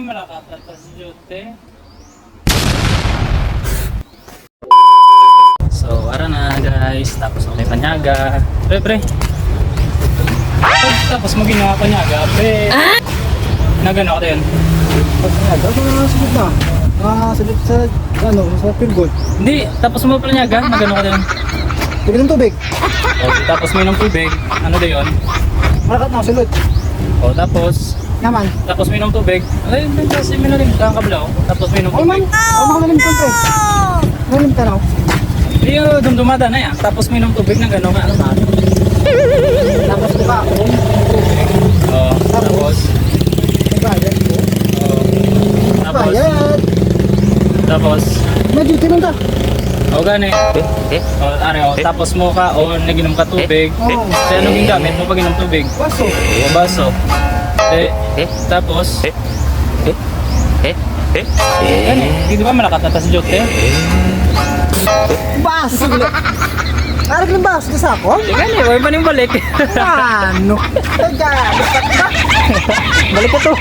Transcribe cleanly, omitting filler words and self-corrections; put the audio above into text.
malakatata si Jote. So, ara na guys. Tapos ako may panyaga. Pre. Tapos mo ginawa panyaga, pre. Nagano ako din. Panyaga? Sunod na. Sunod sa, sa pilgol. Hindi, tapos mo panyaga. Nagano ako din. Tubig ng tubig. O, tapos may ng tubig. Ano din yun? Malakat na, sunod. O, tapos may ng tubig. Ay, kasi may nalim ka kablaw. Tapos may ng Oh, man. tubig. Makalim ka, pre. Makalim ka na. Hindi yung dumdumada na yan. Tapos may ng tubig na gano'n nga. Ano na? Tapos diba ako? O, tapos. Nagbayad ko. O, tapos. Bayad. Tapos. May duty man ka. O, gani. O, tapos mo ka. O, naginom ka tubig. Oo. Kaya anong gamit mo pag inom tubig? Baso. O, baso. Tapos. Gani. Hindi ba malakatata si Jote? Baso. Arag ng baso sa ako? Gani, huwag pa niyong balik. Ano? Balik ka to.